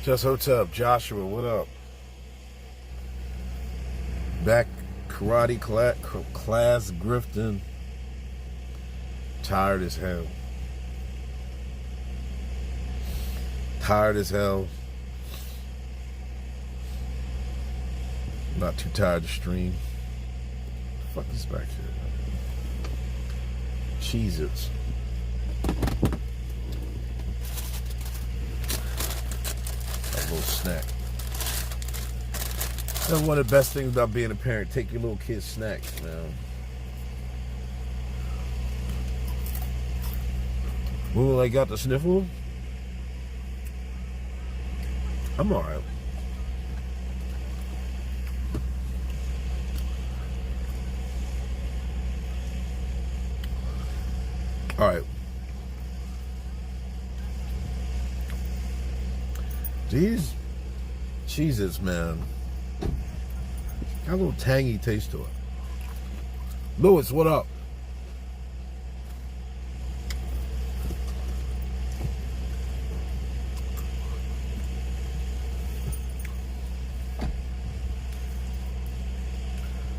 Just Hotep, Joshua, what up? Back karate class grifting. Tired as hell. Tired as hell. Not too tired to stream. What the fuck is back here? Cheez-Its. A little snack. That's one of the best things about being a parent. Take your little kids snacks, man. Ooh, I got the sniffle. I'm alright. Alright. These Cheez-Its, man, got a little tangy taste to it. Lewis, what up?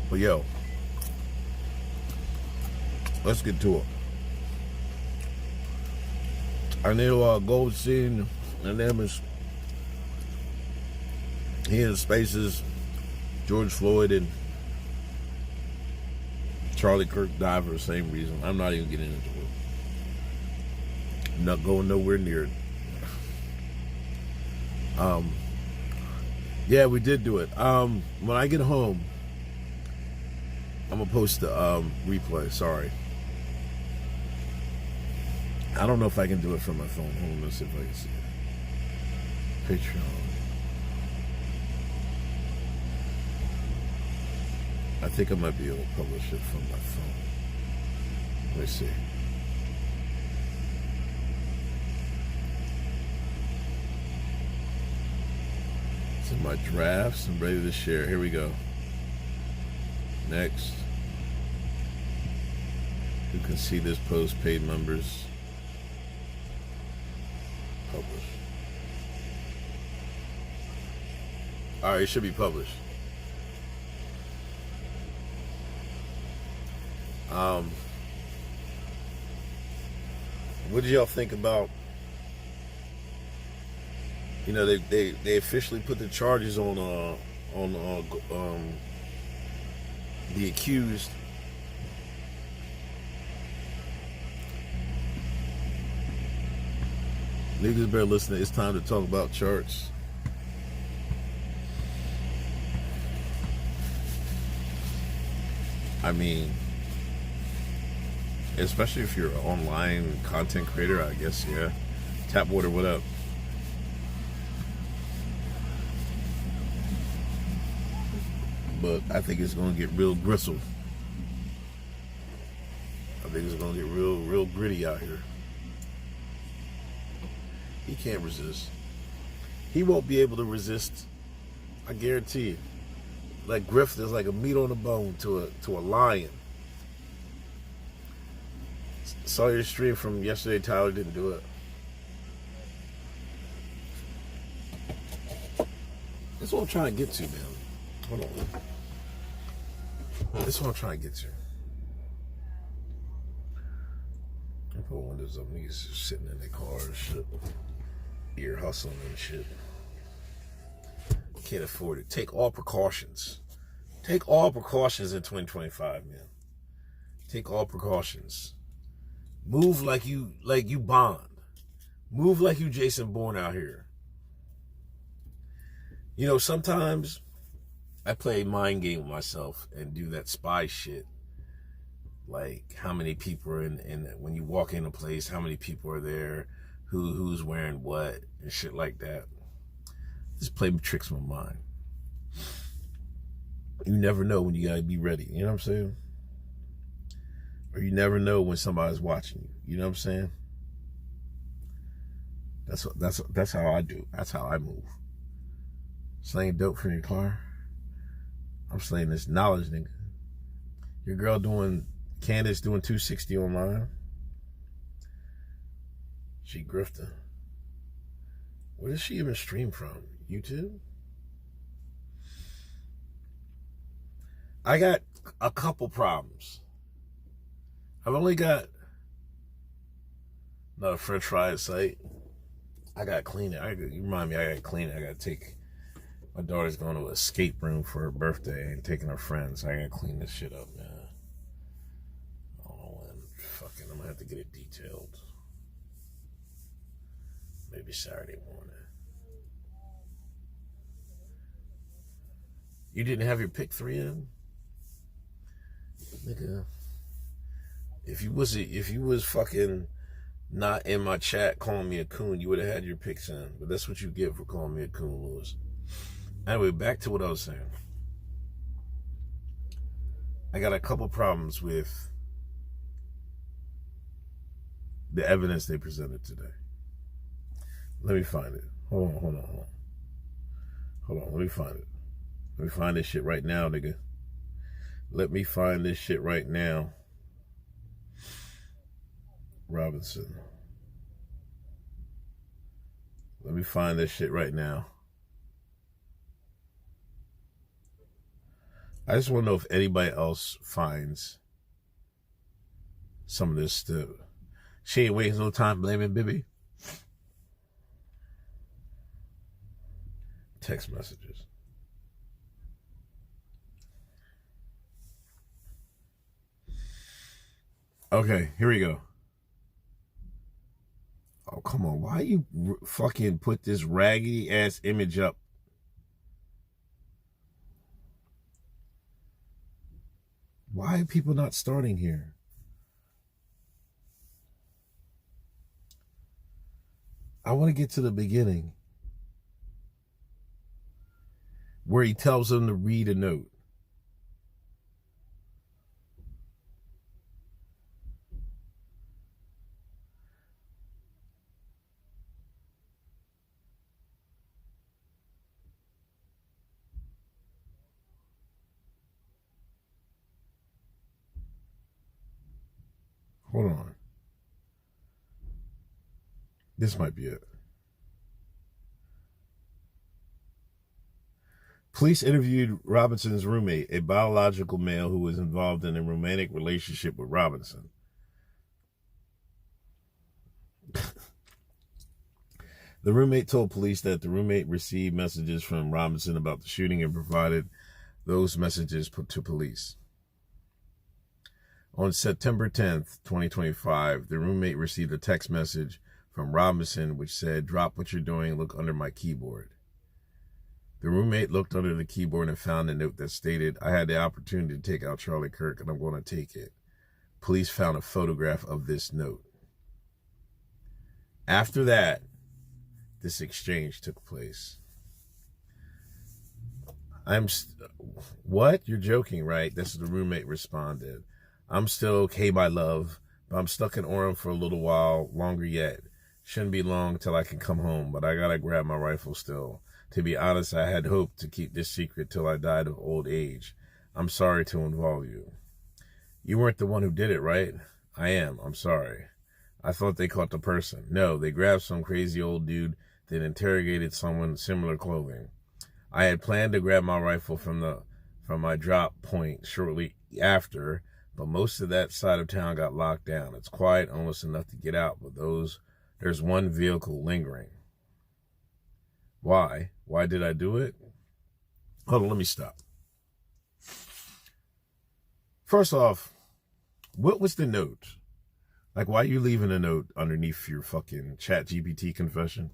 But yo, let's get to it. I know Gold Scene and them is here in Spaces. George Floyd and Charlie Kirk died for the same reason. I'm not even getting into it. I'm not going nowhere near it. Yeah, we did do it. When I get home, I'm gonna post the replay. Sorry. I don't know if I can do it from my phone. Hold on, let's see if I can see it. Patreon. I think I might be able to publish it from my phone. Let me see. It's in my drafts. I'm ready to share. Here we go. Next. You can see this post, paid members. Publish. Alright, it should be published. What did y'all think about, you know, they officially put the charges on the accused. Niggas better listen. It's time to talk about charts. I mean, especially if you're an online content creator, I guess, yeah. Tapwater, what up? But I think it's gonna get real gristle. I think it's gonna get real gritty out here. He can't resist. He won't be able to resist. I guarantee you. Like grift is like a meat on the bone to a lion. Saw your stream from yesterday. Tyler didn't do it. That's what I'm trying to get to, man. Hold on. That's what I'm trying to get to. I put windows up. Niggas just sitting in their cars and shit. Ear hustling and shit. Can't afford it. Take all precautions. Take all precautions in 2025, man. Take all precautions. Move like you Bond. Move like you Jason Bourne out here. You know, sometimes I play a mind game with myself and do that spy shit. Like how many people are in when you walk in a place, how many people are there, who's wearing what and shit like that. Just play tricks with my mind. You never know when you gotta be ready. You know what I'm saying? Or you never know when somebody's watching you. You know what I'm saying? That's how I do. That's how I move. Slaying dope from your car. I'm slaying this knowledge, nigga. Your girl Candace doing 260 online. She grifting. Where does she even stream from? YouTube? I got a couple problems. I've only got another French fry site. I gotta clean it. You remind me, I gotta clean it. I gotta take, my daughter's going to an escape room for her birthday and taking her friends. I gotta clean this shit up, man. I don't know when. Fucking, I'm gonna have to get it detailed. Maybe Saturday morning. You didn't have your pick 3 in? Nigga. If you was fucking not in my chat calling me a coon, you would have had your picks in. But that's what you get for calling me a coon, Lewis. Anyway, back to what I was saying. I got a couple problems with the evidence they presented today. Let me find it. Hold on. Let me find it. Let me find this shit right now, nigga. Let me find this shit right now. Robinson. Let me find this shit right now. I just want to know if anybody else finds some of this stuff. She ain't wasting no time blaming Bibi. Text messages. Okay, here we go. Oh, come on. Why you fucking put this raggedy ass image up? Why are people not starting here? I want to get to the beginning where he tells them to read a note. Hold on. This might be it. Police interviewed Robinson's roommate, a biological male who was involved in a romantic relationship with Robinson. The roommate told police that the roommate received messages from Robinson about the shooting and provided those messages to police. On September 10th, 2025, the roommate received a text message from Robinson which said, "Drop what you're doing, look under my keyboard." The roommate looked under the keyboard and found a note that stated, "I had the opportunity to take out Charlie Kirk and I'm going to take it." Police found a photograph of this note. After that, this exchange took place. What? You're joking, right? This is the roommate responded. "I'm still okay, my love, but I'm stuck in Orem for a little while longer yet. Shouldn't be long till I can come home, but I gotta grab my rifle still. To be honest, I had hoped to keep this secret till I died of old age. I'm sorry to involve you." "You weren't the one who did it, right?" "I am. I'm sorry. I thought they caught the person." "No, they grabbed some crazy old dude, then interrogated someone in similar clothing. I had planned to grab my rifle from my drop point shortly after, but most of that side of town got locked down. It's quiet, almost enough to get out, but there's one vehicle lingering." "Why? Why did I do it?" Hold on, let me stop. First off, what was the note? Like, why are you leaving a note underneath your fucking ChatGPT confession?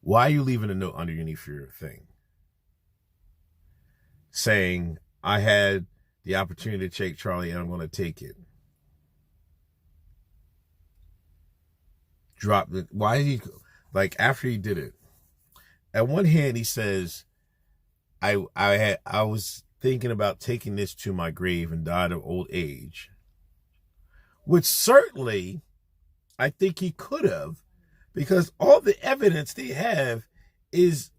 Why are you leaving a note underneath your thing? Saying, "I had the opportunity to take Charlie and I'm going to take it." Drop it. Why did he, like, after he did it? At one hand, he says, I was thinking about taking this to my grave and died of old age. Which certainly, I think he could have, because all the evidence they have is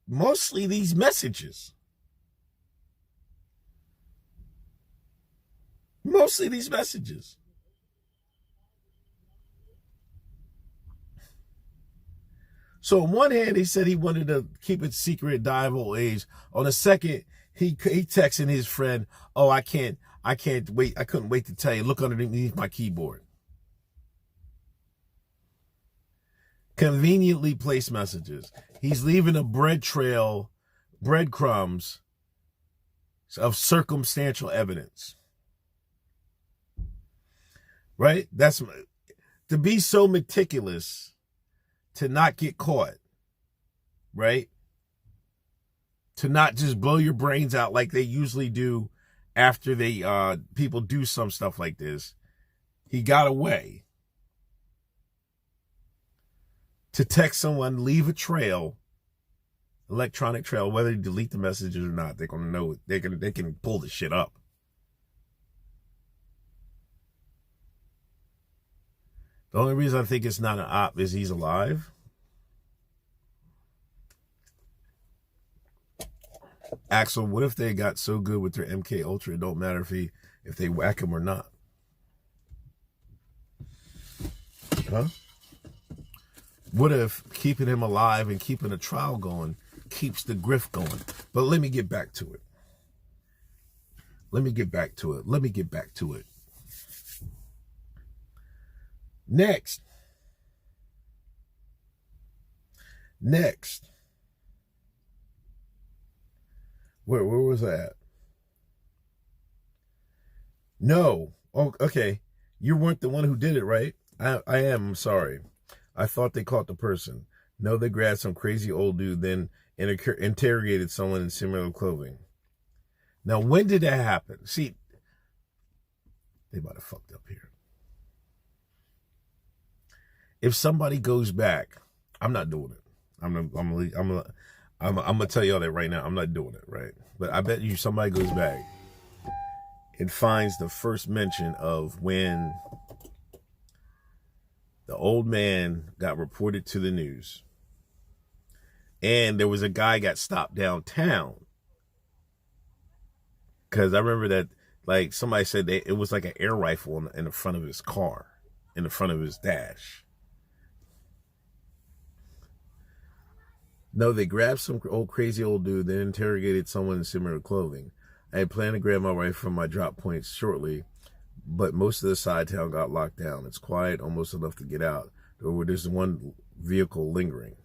mostly these messages. Mostly these messages. So on one hand, he said he wanted to keep it secret, die of old age. On the second, he texting his friend, "Oh, I can't wait. I couldn't wait to tell you. Look underneath my keyboard." Conveniently placed messages. He's leaving a breadcrumbs of circumstantial evidence. Right? That's to be so meticulous to not get caught. Right? To not just blow your brains out like they usually do after they people do some stuff like this. He got away. To text someone, leave a trail, electronic trail, whether you delete the messages or not, they're gonna know it. They can pull the shit up. The only reason I think it's not an op is he's alive. Axel, what if they got so good with their MK Ultra it don't matter if they whack him or not? Huh? What if keeping him alive and keeping a trial going keeps the grift going? But let me get back to it. Next. Where was I at? No. Oh, okay. You weren't the one who did it, right? I am. I'm sorry. I thought they caught the person. No, they grabbed some crazy old dude, then interrogated someone in similar clothing. Now, when did that happen? See, they might have fucked up here. If somebody goes back, I'm not doing it. I'm gonna tell y'all that right now. I'm not doing it, right? But I bet you somebody goes back and finds the first mention of when the old man got reported to the news. And there was a guy got stopped downtown. Because I remember that, like, somebody said that it was like an air rifle in the front of his car, in the front of his dash. No, they grabbed some crazy old dude, then interrogated someone in similar clothing. I had planned to grab my rifle from my drop points shortly, but most of the side town got locked down. It's quiet, almost enough to get out. There's one vehicle lingering.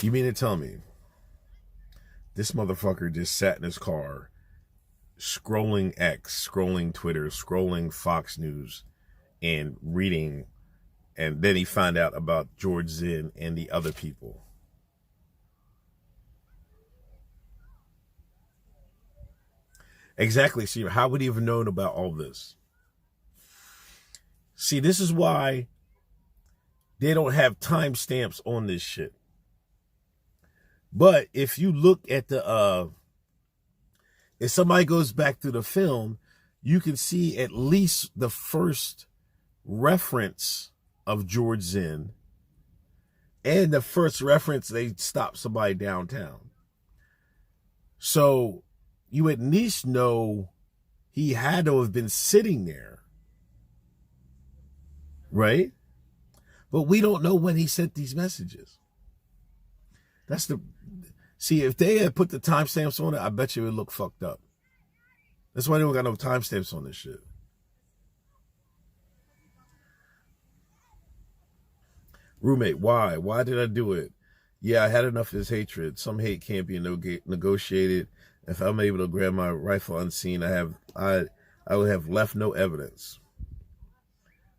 You mean to tell me this motherfucker just sat in his car, scrolling X, scrolling Twitter, scrolling Fox News, and reading, and then he found out about George Zinn and the other people? Exactly. See, how would he have known about all this? See, this is why they don't have timestamps on this shit. But if you look at if somebody goes back through the film, you can see at least the first reference of George Zinn and the first reference they stopped somebody downtown. So you at least know he had to have been sitting there, right? But we don't know when he sent these messages. See, if they had put the timestamps on it, I bet you it would look fucked up. That's why they don't got no timestamps on this shit. Roommate, why? Why did I do it? Yeah, I had enough of his hatred. Some hate can't be negotiated. If I'm able to grab my rifle unseen, I would have left no evidence.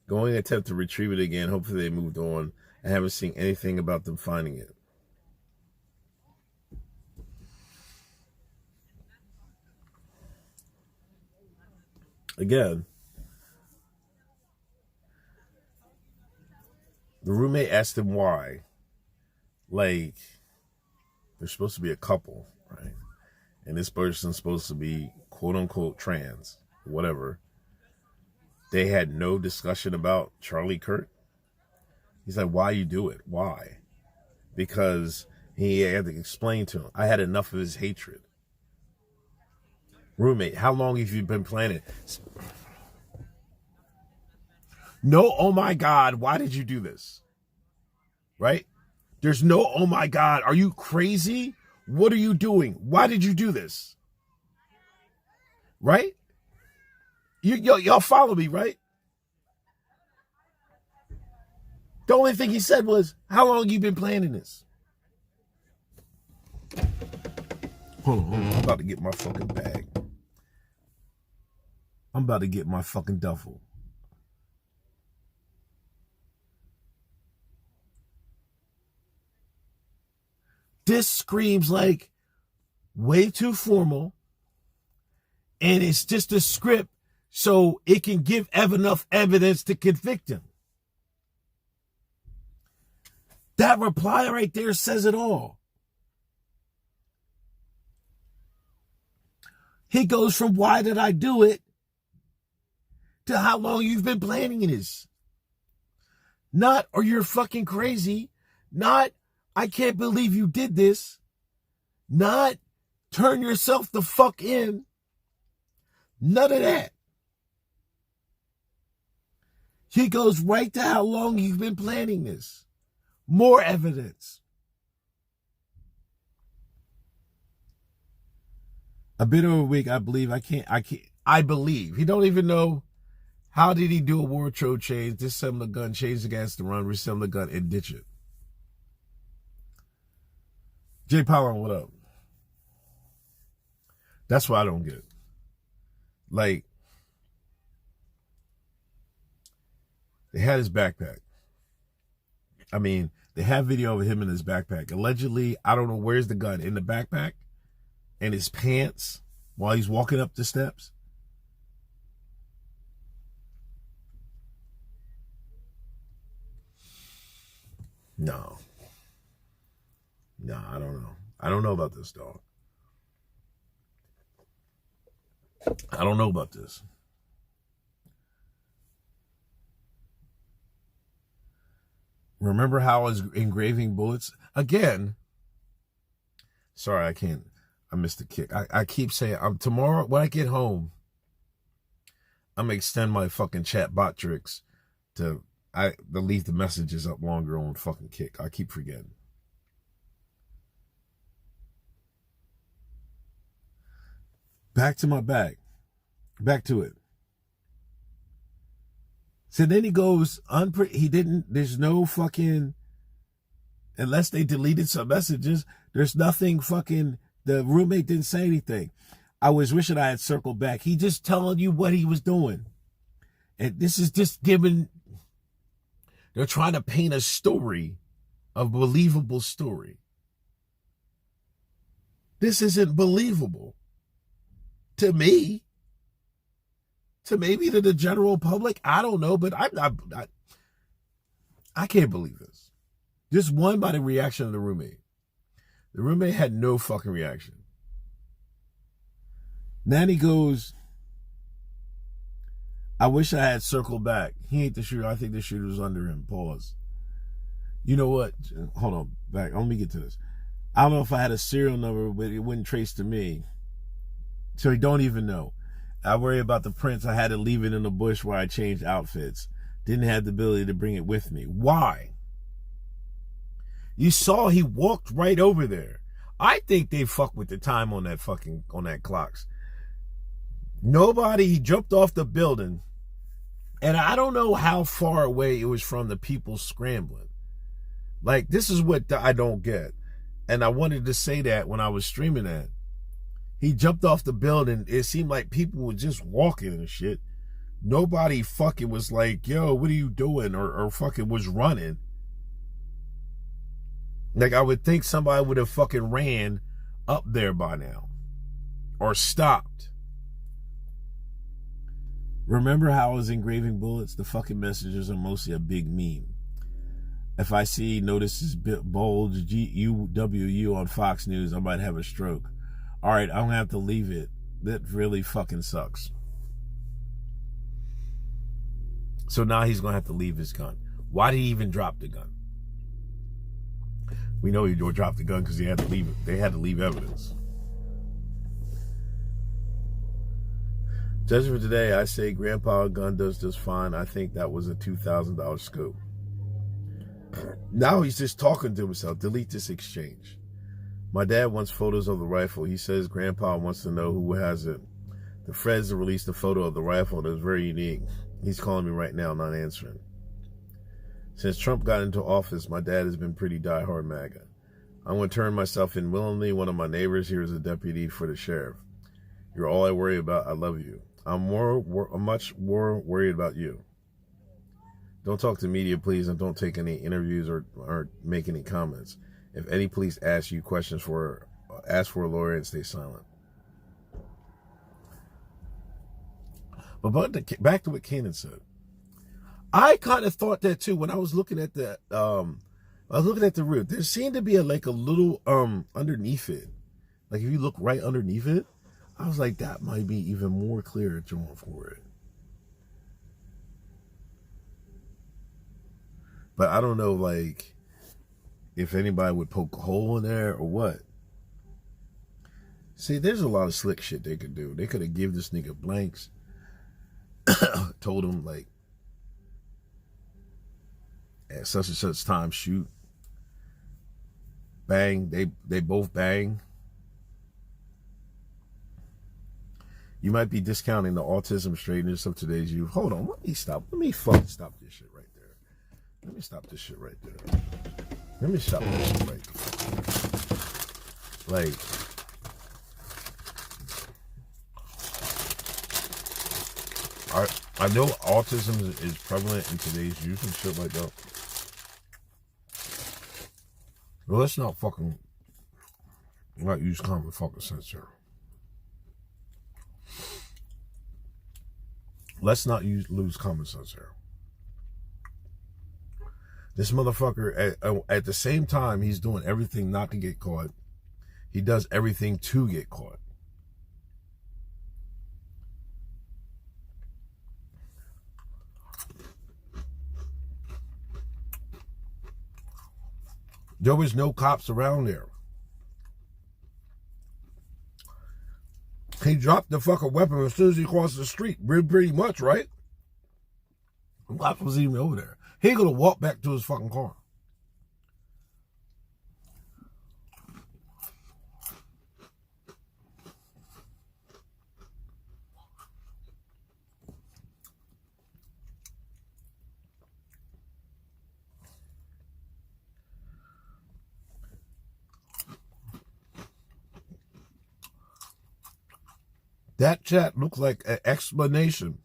Going to attempt to retrieve it again. Hopefully they moved on. I haven't seen anything about them finding it. Again, the roommate asked him why. Like, they're supposed to be a couple, right? And this person's supposed to be quote unquote trans, whatever. They had no discussion about Charlie Kirk. He's like, why you do it? Why? Because he had to explain to him, I had enough of his hatred. Roommate, how long have you been planning? No, oh my God, why did you do this? right? There's no, oh my God, are you crazy? What are you doing? Why did you do this? Right? Y'all follow me, right? The only thing he said was, how long you been planning this? Hold on. I'm about to get my fucking bag. I'm about to get my fucking duffel. This screams like way too formal, and it's just a script so it can give enough evidence to convict him. That reply right there says it all. He goes from why did I do it to how long you've been planning this. Not, or you're fucking crazy. Not, I can't believe you did this. Not, turn yourself the fuck in. None of that. He goes right to how long you've been planning this. More evidence. A bit over a week, I believe. I believe. He don't even know. How did he do a wardrobe change, disassemble the gun, change the gas to run, reassemble the gun, and ditch it? Jay Pollard, what up? That's what I don't get. Like, they had his backpack. I mean, they have video of him in his backpack. Allegedly, I don't know where's the gun, in the backpack, and his pants while he's walking up the steps. No, I don't know. I don't know about this, dog. I don't know about this. Remember how I was engraving bullets? Again, sorry, I can't. I missed the kick. I keep saying, tomorrow when I get home, I'm going to extend my fucking chat bot tricks to leave the messages up longer on fucking Kick. I keep forgetting. Back to my bag. Back to it. So then he goes, there's no fucking, unless they deleted some messages, there's nothing fucking, the roommate didn't say anything. I was wishing I had circled back. He just telling you what he was doing. And this is just giving, they're trying to paint a story, a believable story. This isn't believable. To me. To maybe to the general public. I don't know, but I can't believe this. Just one by the reaction of the roommate. The roommate had no fucking reaction. Nanny goes, I wish I had circled back. He ain't the shooter. I think the shooter was under him. Pause. You know what? Hold on. Back. Let me get to this. I don't know if I had a serial number, but it wouldn't trace to me. So he don't even know. I worry about the prints. I had to leave it in the bush where I changed outfits. Didn't have the ability to bring it with me. Why? You saw he walked right over there. I think they fucked with the time on that clocks. Nobody, he jumped off the building. And I don't know how far away it was from the people scrambling. Like, this is what I don't get. And I wanted to say that when I was streaming that. He jumped off the building. It seemed like people were just walking and shit. Nobody fucking was like, yo, what are you doing? Or fucking was running. Like, I would think somebody would have fucking ran up there by now. Or stopped. Remember how I was engraving bullets? The fucking messages are mostly a big meme. If I see notices bold UWU on Fox News, I might have a stroke. All right, I'm going to have to leave it. That really fucking sucks. So now he's going to have to leave his gun. Why did he even drop the gun? We know he dropped the gun because he had to leave it. They had to leave evidence. Judgment for today, I say Grandpa gun does just fine. I think that was a $2,000 scope. Now he's just talking to himself. Delete this exchange. My dad wants photos of the rifle. He says Grandpa wants to know who has it. The Feds have released a photo of the rifle that is very unique. He's calling me right now, not answering. Since Trump got into office, my dad has been pretty diehard MAGA. I'm going to turn myself in willingly. One of my neighbors here is a deputy for the sheriff. You're all I worry about. I love you. I'm much more worried about you. Don't talk to media, please, and don't take any interviews or make any comments. If any police ask you questions, ask for a lawyer and stay silent. But back to what Kanan said. I kind of thought that too when I was looking at the roof. There seemed to be a little underneath it. Like if you look right underneath it, I was like, that might be even more clear drawn for it. But I don't know, like, if anybody would poke a hole in there or what. See, there's a lot of slick shit they could do. They could have given this nigga blanks, told him, like, at such and such time, shoot. Bang. They both bang. You might be discounting the autism straightness of today's youth. Hold on, let me fucking stop this shit right there. Let me stop this shit right there. Let me stop this shit right there. Like, I know autism is prevalent in today's youth and shit like that. But let's not use common fucking sense here. Let's not lose common sense here. This motherfucker, at the same time, he's doing everything not to get caught. He does everything to get caught. There was no cops around there. He dropped the fucking weapon as soon as he crossed the street, pretty much, right? The cops was even over there. He could have walked back to his fucking car. That chat looks like an explanation.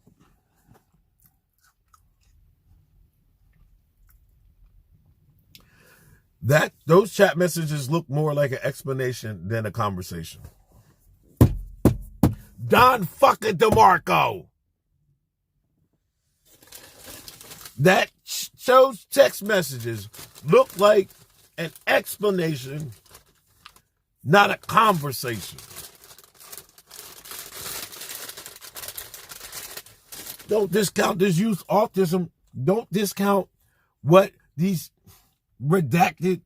Those chat messages look more like an explanation than a conversation. Don fucking DeMarco. Those text messages look like an explanation, not a conversation. Don't discount this youth autism. Don't discount what these redacted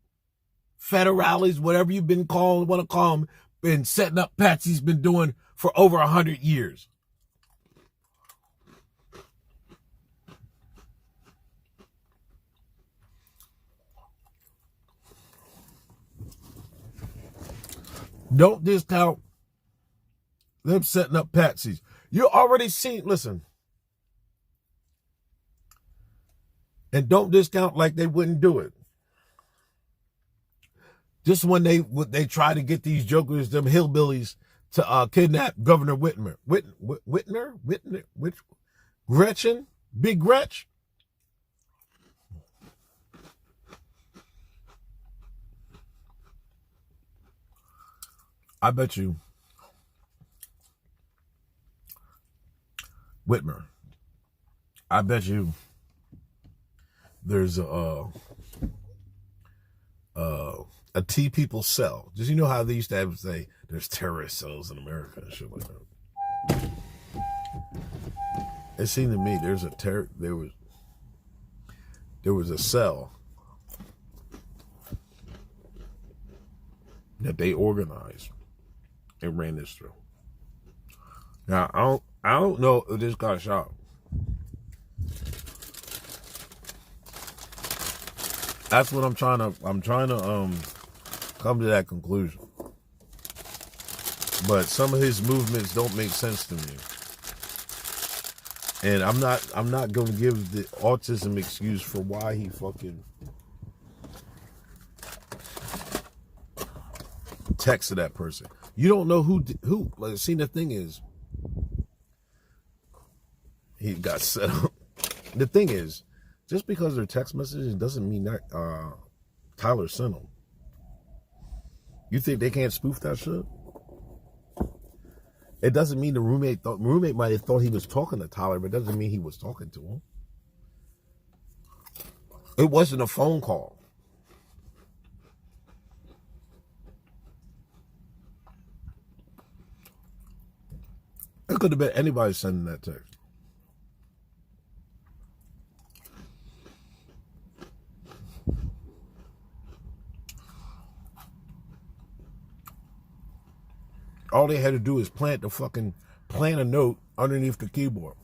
federales, whatever you've been want to call them, been setting up Patsy's been doing for over 100 years. Don't discount them setting up Patsy's. You already seen, listen. And don't discount like they wouldn't do it. Just when they try to get these jokers, them hillbillies, to kidnap Governor Whitmer. Gretchen? Big Gretch? I bet you Whitmer. I bet you there's a T people cell. Just, you know how they used to have say there's terrorist cells in America and shit like that. It seemed to me there was a cell that they organized and ran this through. Now I don't know if this got shot. That's what I'm trying to come to that conclusion. But some of his movements don't make sense to me. And I'm not going to give the autism excuse for why he fucking texted that person. You don't know who. Like, see, the thing is, he got set up. The thing is, just because they're text messages doesn't mean that Tyler sent them. You think they can't spoof that shit? It doesn't mean the roommate might have thought he was talking to Tyler, but it doesn't mean he was talking to him. It wasn't a phone call. It could have been anybody sending that text. All they had to do is plant a note underneath the keyboard.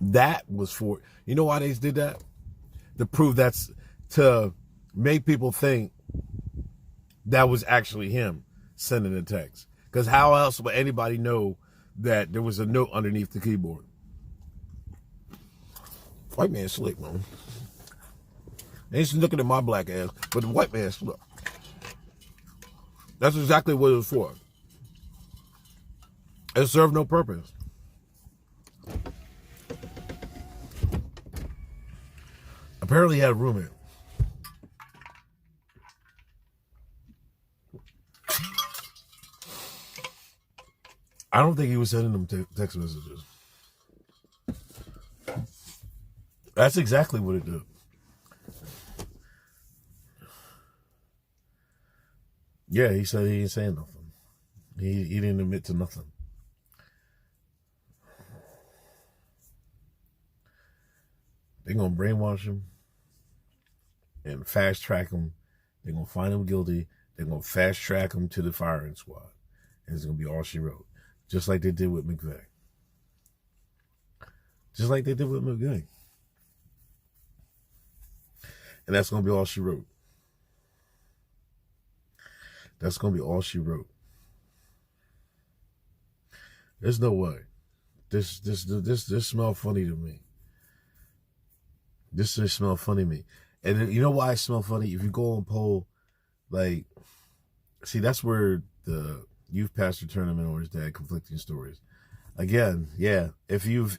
That was for, you know why they did that? To prove to make people think that was actually him sending the text. Because how else would anybody know that there was a note underneath the keyboard? White man slick, man. They ain't looking at my black ass, but the white man slick. That's exactly what it was for. It served no purpose. Apparently he had a roommate. I don't think he was sending them text messages. That's exactly what it did. Yeah, he said he ain't saying nothing. He didn't admit to nothing. They're going to brainwash him and fast track him. They're going to find him guilty. They're going to fast track him to the firing squad. And it's going to be all she wrote. Just like they did with McVeigh. Just like they did with McVeigh. And that's going to be all she wrote. That's going to be all she wrote. There's no way. This smells funny to me. This just smells funny to me. And you know why it smells funny? If you go on poll, like, see, that's where the youth pastor tournament or his dad conflicting stories. Again, yeah, if you've,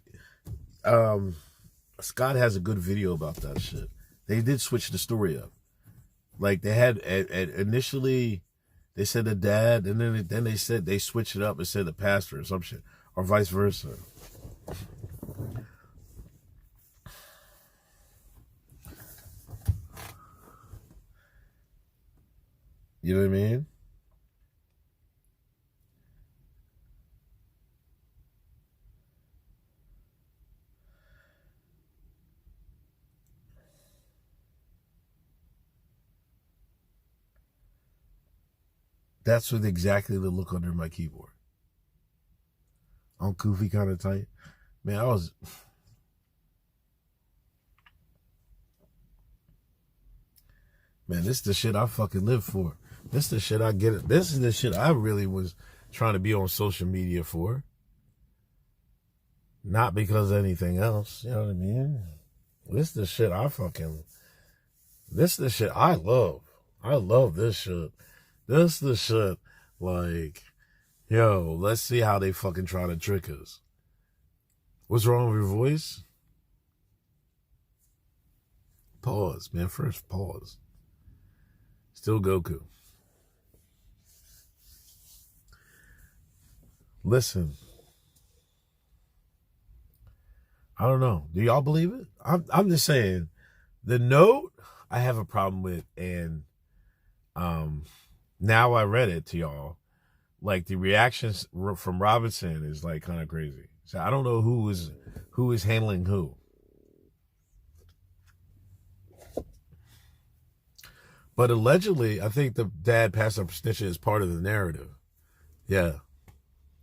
Scott has a good video about that shit. They did switch the story up. Like, they had, initially, they said the dad, and then they said they switched it up and said the pastor or some shit, or vice versa. You know what I mean? That's what exactly the look under my keyboard. I'm goofy kind of tight. Man, man, this is the shit I fucking live for. This is the shit I get. This is the shit I really was trying to be on social media for. Not because of anything else. You know what I mean? This is the shit this is the shit I love. I love this shit. This is the shit, like, yo, let's see how they fucking try to trick us. What's wrong with your voice? Pause, man. First, pause. Still Goku. Listen. I don't know. Do y'all believe it? I'm just saying, the note I have a problem with, and now I read it to y'all. Like, the reactions from Robinson is like kind of crazy. So I don't know who is handling who. But allegedly, I think the dad passed up snitching as part of the narrative. Yeah.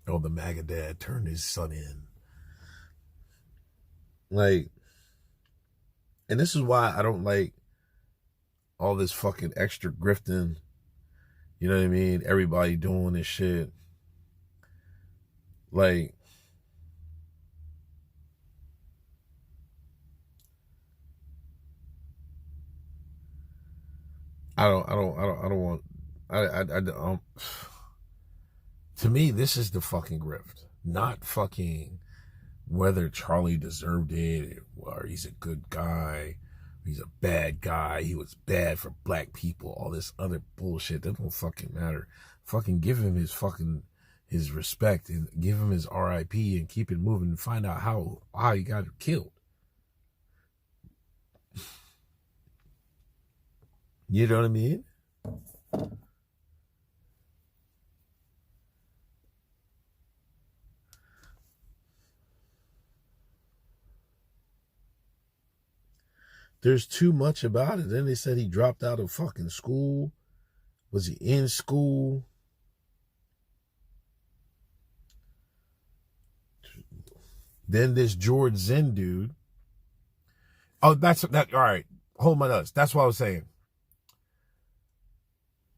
Oh, the MAGA dad turned his son in. Like, And this is why I don't like all this fucking extra grifting. You know what I mean? Everybody doing this shit. Like, I don't want, to me, this is the fucking grift. Not fucking whether Charlie deserved it or he's a good guy, he's a bad guy, he was bad for black people, all this other bullshit. That don't fucking matter. Fucking give him his respect and give him his RIP and keep it moving and find out how he got killed. You know what I mean? There's too much about it. Then they said he dropped out of fucking school. Was he in school? Then this George Zinn dude. Oh, that's that. All right, hold my nuts. That's what I was saying.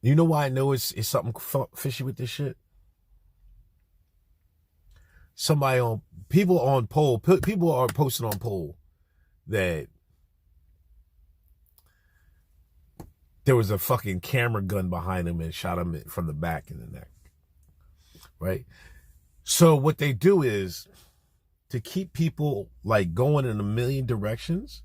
You know why I know it's something fishy with this shit? People are posting on poll that there was a fucking camera gun behind him and shot him from the back in the neck. Right? So what they do is, to keep people like going in a million directions,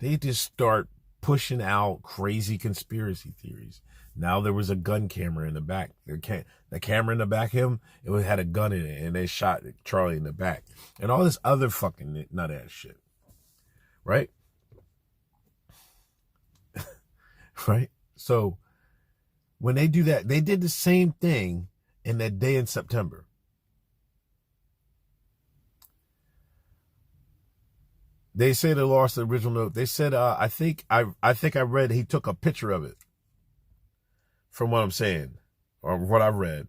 they just start pushing out crazy conspiracy theories. Now there was a gun camera in the back. The camera in the back of him, it had a gun in it, and they shot Charlie in the back. And all this other fucking nut ass shit. Right? Right? So when they do that, they did the same thing in that day in September. They say they lost the original note. They said, I think I read he took a picture of it. From what I'm saying, or what I read,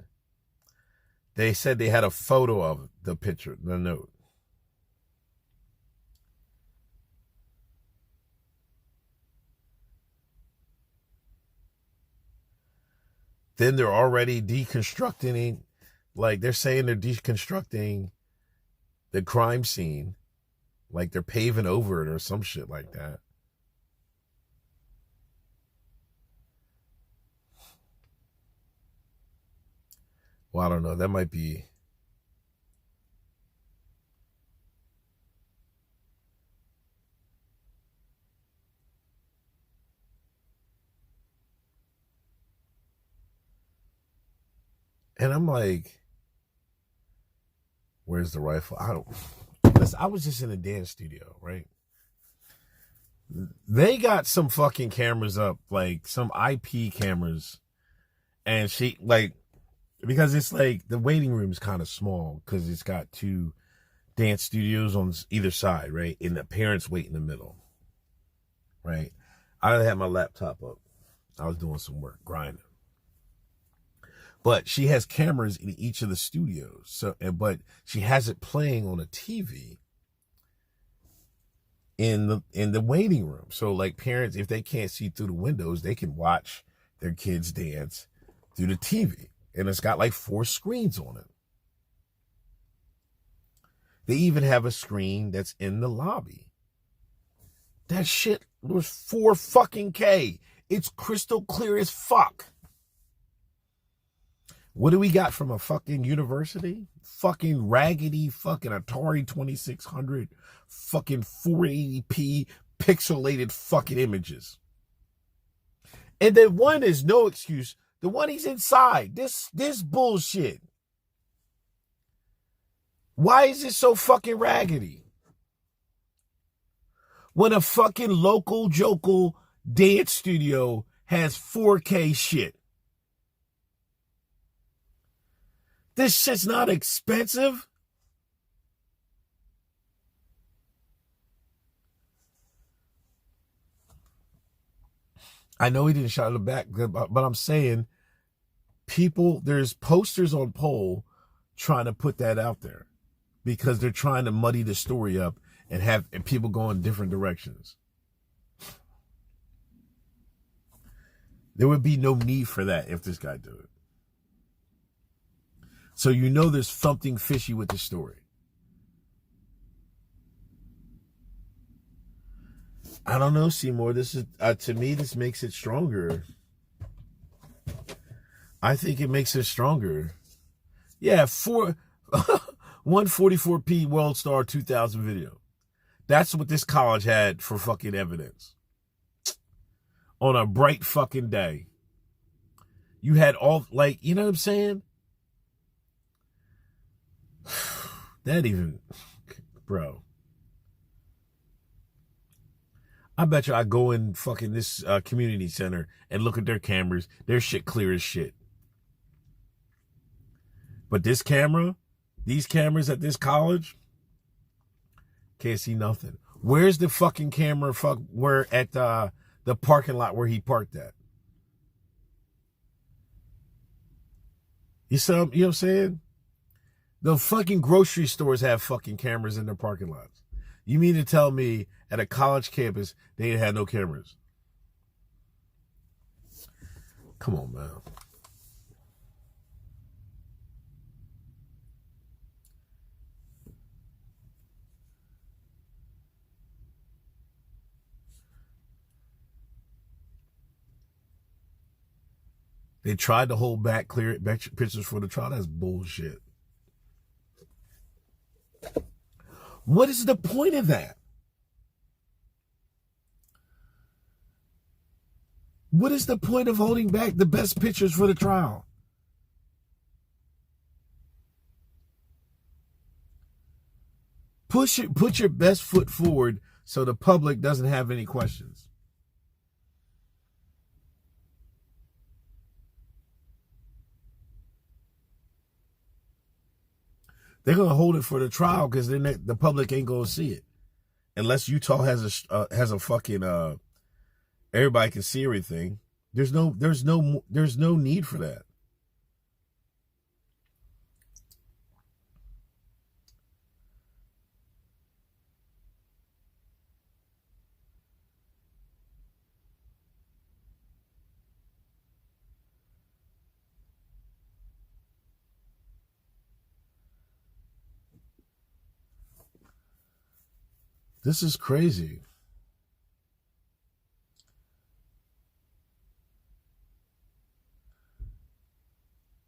they said they had a photo of the picture, the note. Then they're already deconstructing, like they're saying they're deconstructing the crime scene, like they're paving over it or some shit like that. Well, I don't know. That might be. And I'm like, where's the rifle? I was just in a dance studio, right? They got some fucking cameras up, like some IP cameras. And she, like, because it's like the waiting room is kind of small because it's got two dance studios on either side, right? And the parents wait in the middle, right? I had my laptop up. I was doing some work, grinding. But she has cameras in each of the studios. So, but she has it playing on a TV in the waiting room. So like parents, if they can't see through the windows, they can watch their kids dance through the TV. And it's got like 4 screens on it. They even have a screen that's in the lobby. That shit was 4 fucking K. It's crystal clear as fuck. What do we got from a fucking university? Fucking raggedy fucking Atari 2600 fucking 480p pixelated fucking images. And then one is no excuse. The one he's inside. This bullshit. Why is it so fucking raggedy? When a fucking local jokel dance studio has 4K shit. This shit's not expensive. I know he didn't shot in the back, but I'm saying there's posters on poll trying to put that out there because they're trying to muddy the story up and have people go in different directions. There would be no need for that if this guy do it. So you know there's something fishy with the story. I don't know, Seymour. This is to me, this makes it stronger. I think it makes it stronger. Yeah, 144p World Star 2000 video. That's what this college had for fucking evidence. On a bright fucking day. You had all, like, you know what I'm saying? That even, bro. I bet you I go in fucking this community center and look at their cameras. Their shit clear as shit. But this camera, these cameras at this college, can't see nothing. Where's the fucking camera where at the parking lot where he parked at? You know what I'm saying? The fucking grocery stores have fucking cameras in their parking lots. You mean to tell me at a college campus they had no cameras? Come on, man. They tried to hold back clear pictures for the trial. That's bullshit. What is the point of that? What is the point of holding back the best pictures for the trial? Put your best foot forward so the public doesn't have any questions. They're gonna hold it for the trial because then the public ain't gonna see it, unless Utah has a fucking everybody can see everything. There's no need for that. This is crazy.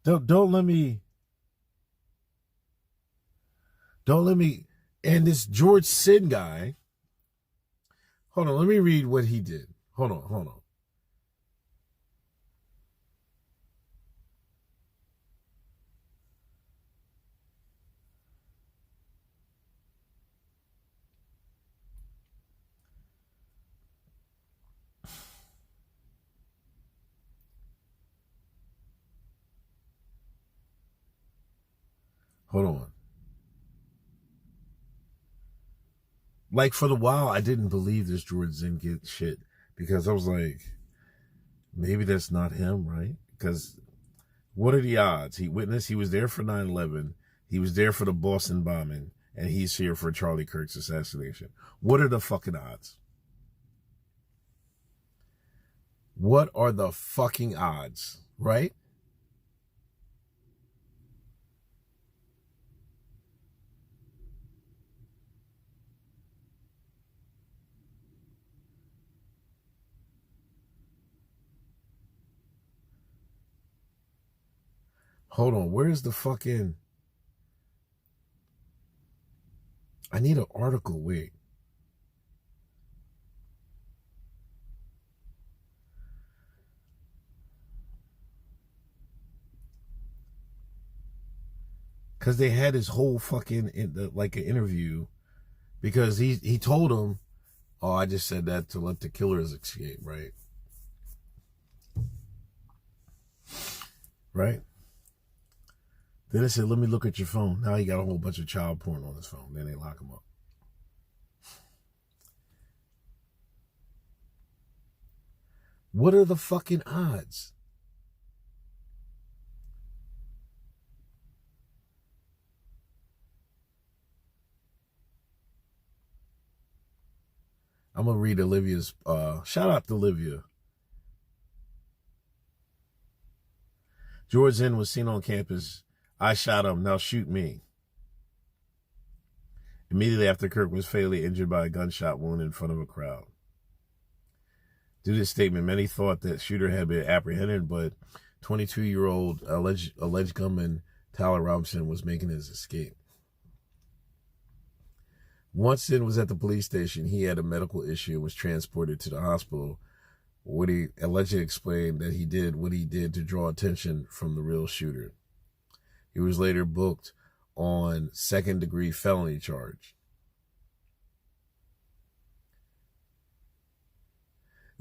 Don't let me. And this George Sin guy. Hold on, let me read what he did. Hold on. Hold on. Like for the while, I didn't believe this George Zinn shit because I was like, maybe that's not him, right? Because what are the odds? He was there for 9/11. He was there for the Boston bombing, and he's here for Charlie Kirk's assassination. What are the fucking odds? What are the fucking odds, right? Hold on, where's the fucking... I need an article, wait. Because they had his whole fucking, like an interview, because he told him, oh, I just said that to let the killers escape, right? Right? Then they said, let me look at your phone. Now he got a whole bunch of child porn on his phone. Then they lock him up. What are the fucking odds? I'm going to read Olivia's, shout out to Olivia. George Zinn was seen on campus. I shot him, now shoot me. Immediately after, Kirk was fatally injured by a gunshot wound in front of a crowd. Due to this statement, many thought that shooter had been apprehended, but 22-year-old alleged gunman Tyler Robinson was making his escape. Once Zinn was at the police station, he had a medical issue and was transported to the hospital, where he allegedly explained that he did what he did to draw attention from the real shooter. He was later booked on second-degree felony charge.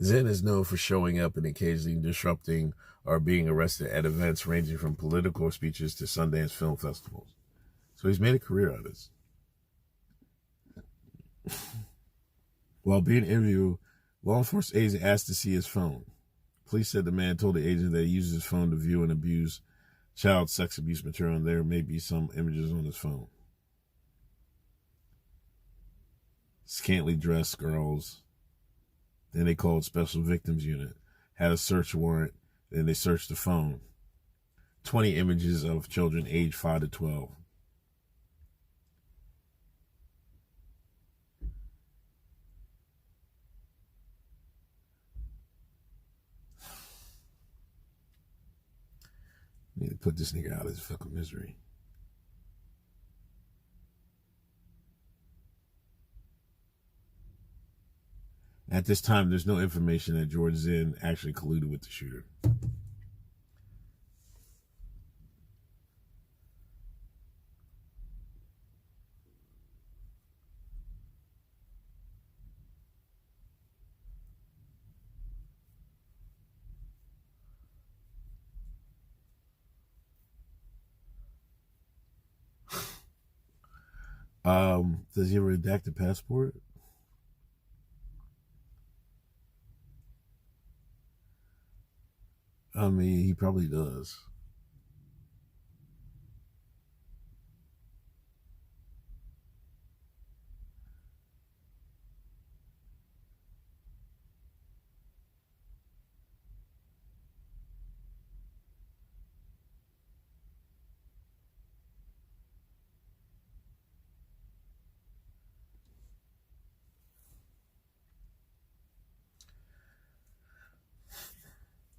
Zinn is known for showing up and occasionally disrupting or being arrested at events ranging from political speeches to Sundance film festivals. So he's made a career out of this. While being interviewed, law enforcement agents asked to see his phone. Police said the man told the agent that he used his phone to view and abuse child sex abuse material, and there may be some images on his phone. Scantily dressed girls. Then they called Special Victims Unit, had a search warrant, then they searched the phone. 20 images of children aged 5 to 12. Need to put this nigga out of his fucking misery. At this time, there's no information that George Zinn actually colluded with the shooter. Does he ever redact a passport? I mean, he probably does.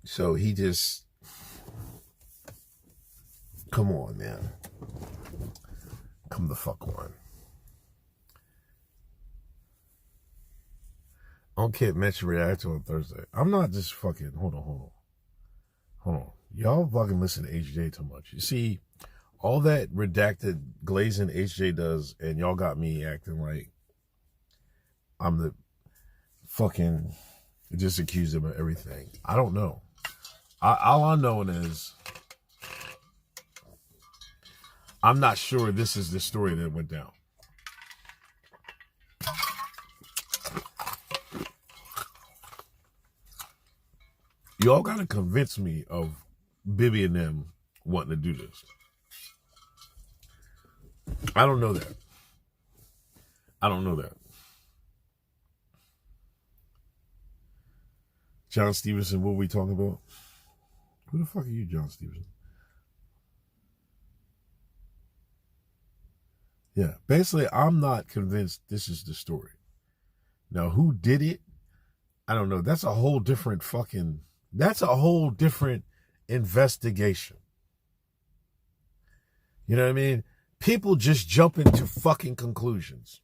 So he just, come on, man. Come the fuck on. Uncle Hotep mentioned reaction on Thursday. I'm not just fucking, hold on. Y'all fucking listen to HJ too much. You see, all that redacted glazing HJ does, and y'all got me acting like I'm the fucking, just accuse him of everything. I don't know. All I know is I'm not sure this is the story that went down. Y'all gotta convince me of Bibby and them wanting to do this. I don't know that. John Stevenson, what were we talking about? Who the fuck are you, John Stevenson? Yeah, basically, I'm not convinced this is the story. Now, who did it? I don't know. That's a whole different investigation. You know what I mean? People just jump into fucking conclusions.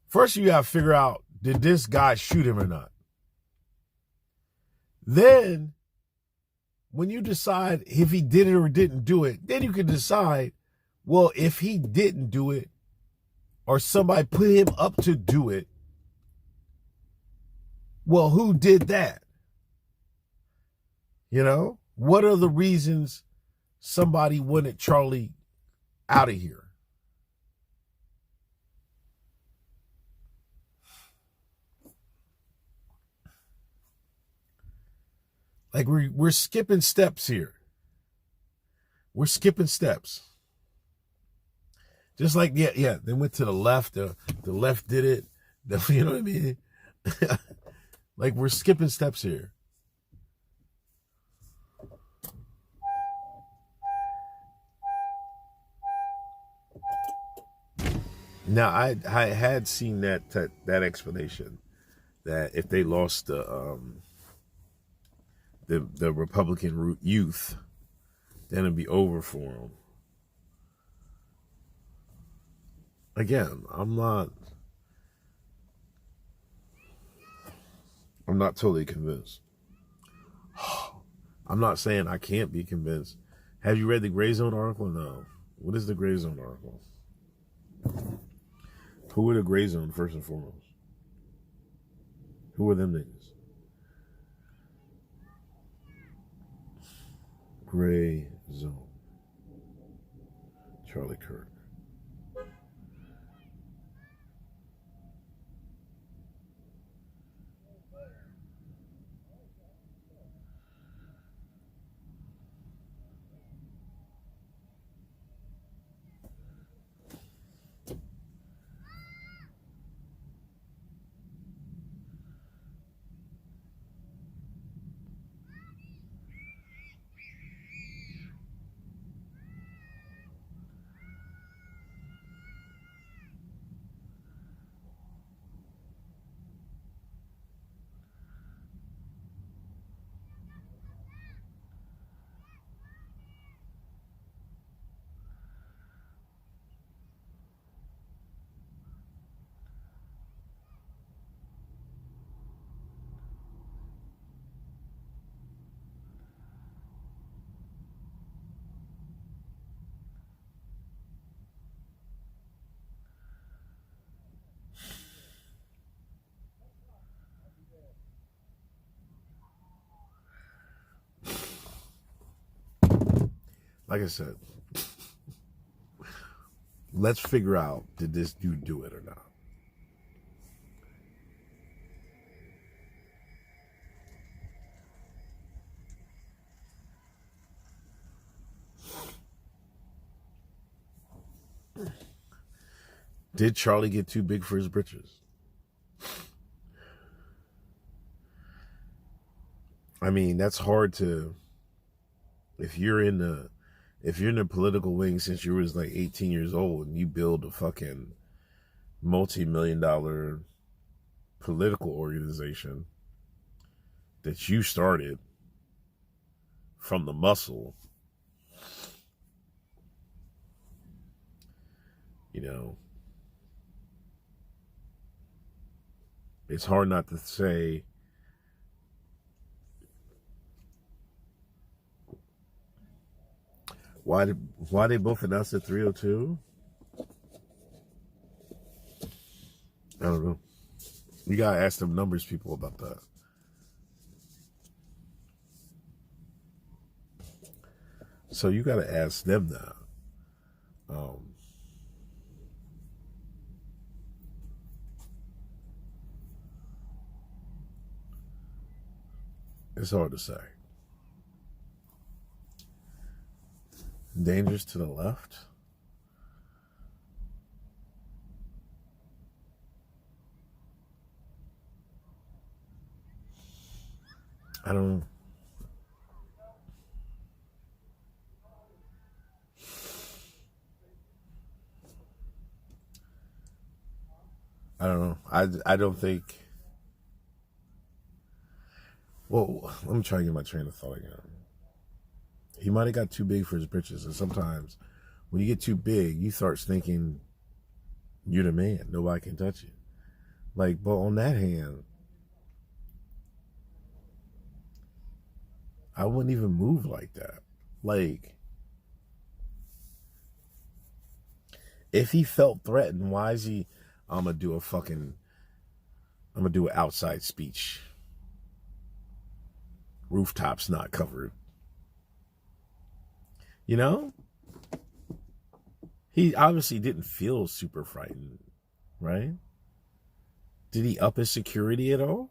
First, you gotta figure out, did this guy shoot him or not? Then, when you decide if he did it or didn't do it, then you can decide, well, if he didn't do it, or somebody put him up to do it, well, who did that? You know? What are the reasons somebody wanted Charlie out of here? Like we're skipping steps here. We're skipping steps. Just like, they went to the left. The left did it. You know what I mean? Like, we're skipping steps here. Now, I had seen that explanation that if they lost the Republican youth, then it'd be over for them. Again, I'm not totally convinced. I'm not saying I can't be convinced. Have you read the Gray Zone article? No. What is the Gray Zone article? Who are the Gray Zone first and foremost? Who are them niggas? Gray Zone. Charlie Kirk. Like I said, let's figure out, did this dude do it or not? Did Charlie get too big for his britches? I mean, that's hard to, if you're in the political wing since you was like 18 years old and you build a fucking multi-million-dollar political organization that you started from the muscle, you know, it's hard not to say, why they both announced at 302? I don't know. You gotta ask them numbers people about that. So you gotta ask them that. It's hard to say. Dangerous to the left? I don't know. I don't know. I don't think. Well, let me try to get my train of thought again. He might have got too big for his britches, and sometimes when you get too big, you start thinking you're the man. Nobody can touch you. Like, but on that hand, I wouldn't even move like that. Like, if he felt threatened, why is he? I'm gonna do an outside speech. Rooftops not covered. You know? He obviously didn't feel super frightened, right? Did he up his security at all?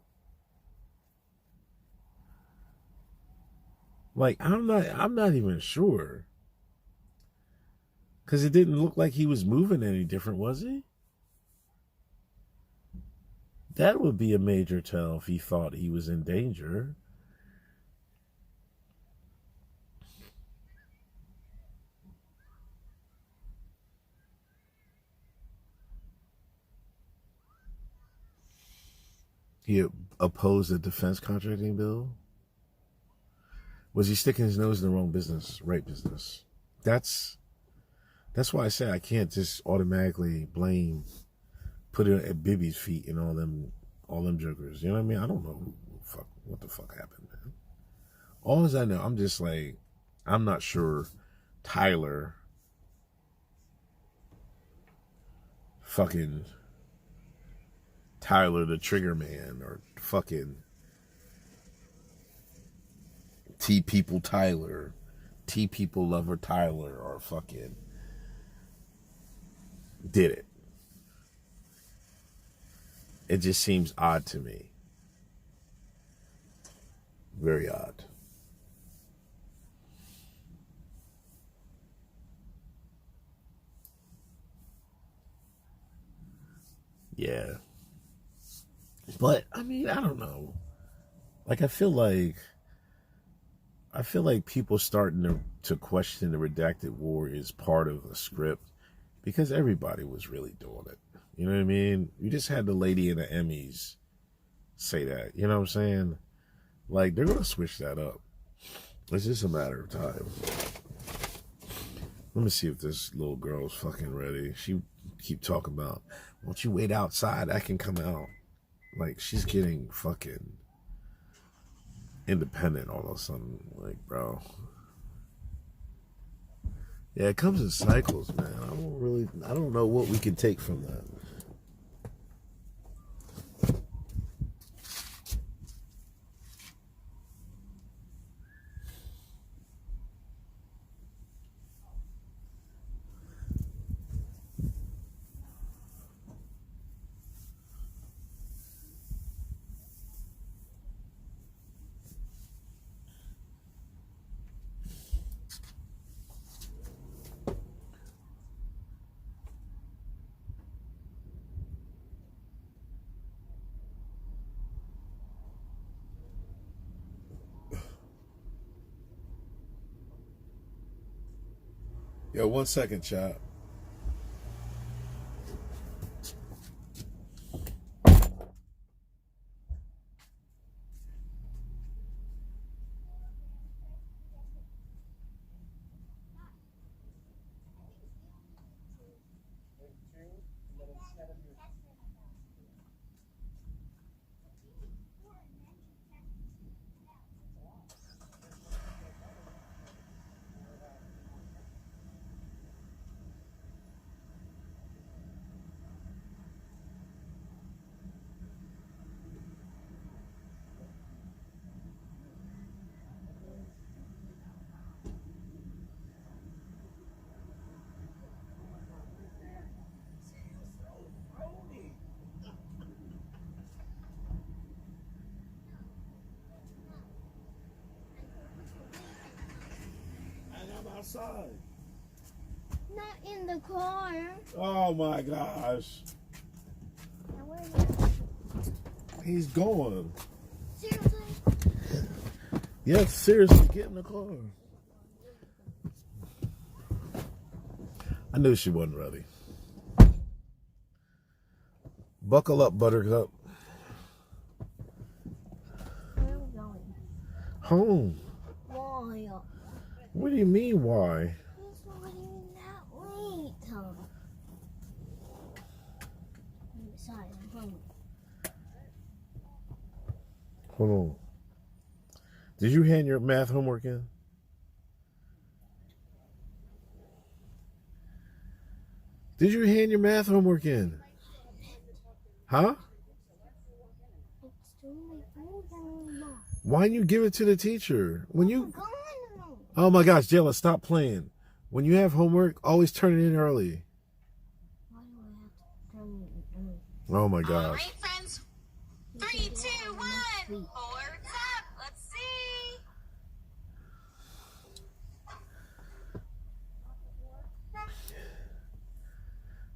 Like, I'm not even sure. Cause it didn't look like he was moving any different, was he? That would be a major tell if he thought he was in danger. He opposed the defense contracting bill. Was he sticking his nose in the wrong business, right business? That's why I say I can't just automatically put it at Bibby's feet and all them jokers. You know what I mean? I don't know what the fuck happened, man. All as I know, I'm just like, I'm not sure Tyler the Trigger Man or fucking T People Tyler, T People Lover Tyler or fucking did it. It just seems odd to me. Very odd. Yeah. But I mean, I don't know. Like I feel like people starting to question the redacted war is part of a script because everybody was really doing it. You know what I mean? You just had the lady in the Emmys say that. You know what I'm saying? Like, they're going to switch that up. It's just a matter of time. Let me see if this little girl's fucking ready. She keep talking about, won't you wait outside? I can come out. Like, she's getting fucking independent all of a sudden. Like, bro. Yeah, it comes in cycles, man. I don't know what we can take from that. Yo, 1 second, chat. Outside. Not in the car. Oh my gosh. He's gone. Seriously? Yes, seriously, get in the car. I knew she wasn't ready. Buckle up, Buttercup. Where are we going? Home. Why? What do you mean, why? It's not even that late. Besides, I'm hungry. Hold on. Did you hand your math homework in? Did you hand your math homework in? Huh? Why didn't you give it to the teacher? When you... Oh my gosh, Jayla, stop playing. When you have homework, always turn it in early. Why do I have to turn it in? Oh my gosh. All right, friends. 3, 2, 1. Boards up. Let's see.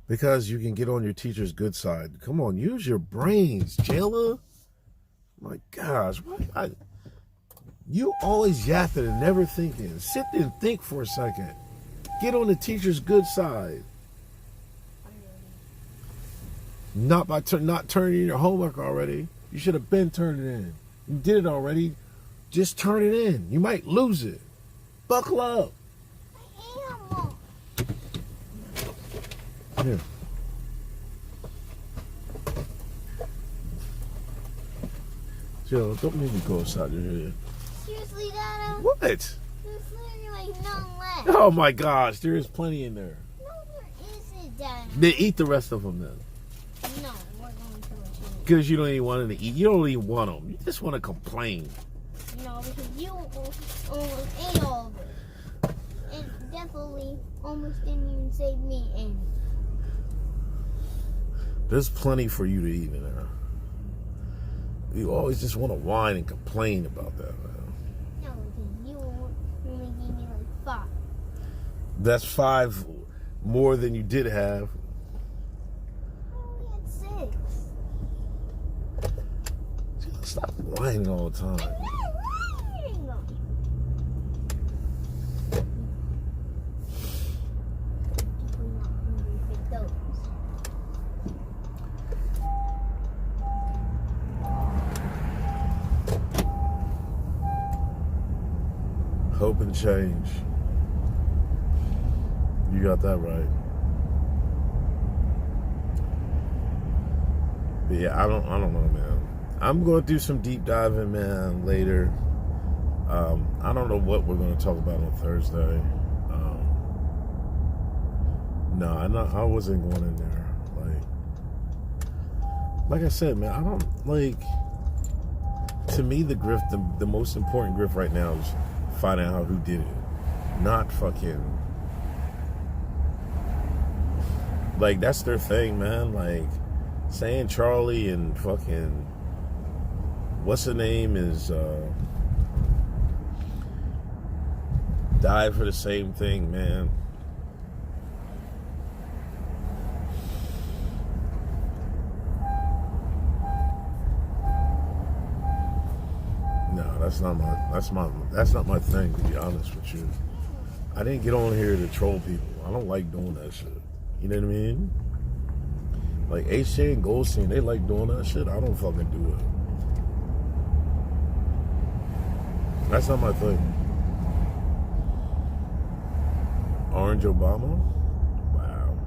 Because you can get on your teacher's good side. Come on, use your brains, jailer. My gosh, what? You always yapping and never thinking. Sit there and think for a second. Get on the teacher's good side. Not by not turning in your homework already. You should have been turning it in. You did it already. Just turn it in. You might lose it. Buckle up. Here. Jill, don't make me go outside your head. Seriously, Dada? What? There's literally like none left. Oh my gosh, there is plenty in there. No, there isn't, Dada. Then eat the rest of them then. No, we're going to a Because you don't even want them to eat. You don't even want them. You just want to complain. No, because you almost ate all of it. And definitely almost didn't even save me any. There's plenty for you to eat in there. You always just want to whine and complain about that, man. No, because you only gave me like 5. That's 5 more than you did have. I only had 6. Stop whining all the time. I'm not lying. People not hungry for those. Hope and change. You got that right. But yeah, I don't know, man. I'm going to do some deep diving, man, later. I don't know what we're going to talk about on Thursday. No, I wasn't going in there. Like I said, man, I don't like. To me, the grift, the most important grift right now is finding out who did it, not fucking. Like that's their thing, man. Like saying Charlie and fucking what's her name is died for the same thing, man. No, that's not my thing, to be honest with you. I didn't get on here to troll people. I don't like doing that shit. You know what I mean? Like HJ and Goldstein, they like doing that shit. I don't fucking do it. That's not my thing. Orange Obama? Wow.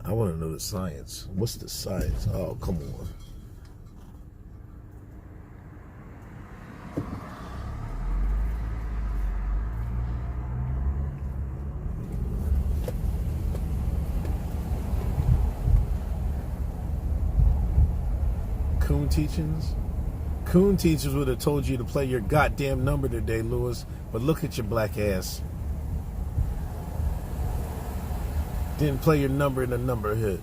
I want to know the science. What's the science? Oh, come on. Coon teachings? Coon teachers would have told you to play your goddamn number today, Lewis. But look at your black ass. Didn't play your number in the number hit.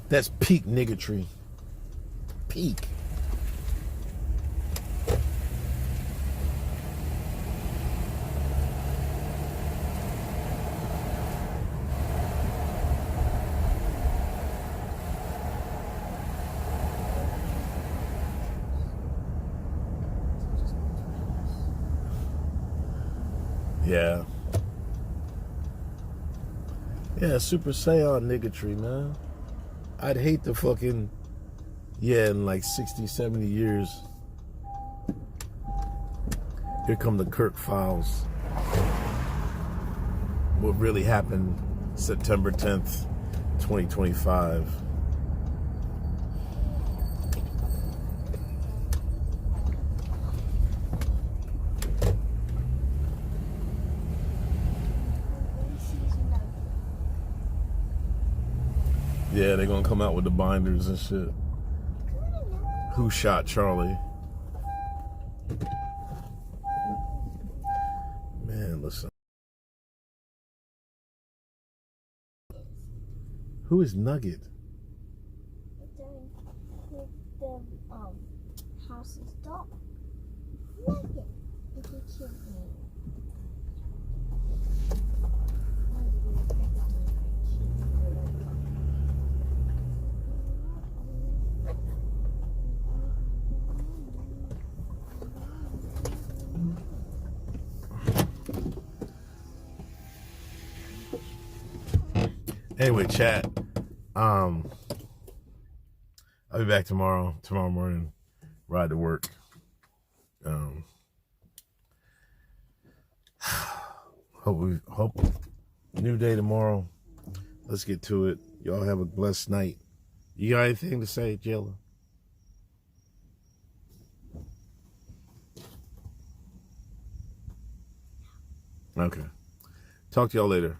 That's peak niggatry. Peak. Yeah. Yeah, Super Saiyan niggatry, man. I'd hate to fucking, in like 60, 70 years. Here come the Kirk files. What really happened September 10th, 2025. Yeah, they're gonna come out with the binders and shit. Who shot Charlie? Man, listen. Who is Nugget? The house Anyway, chat. I'll be back tomorrow morning, ride to work. Hope new day tomorrow. Let's get to it. Y'all have a blessed night. You got anything to say, Jayla? Okay. Talk to y'all later.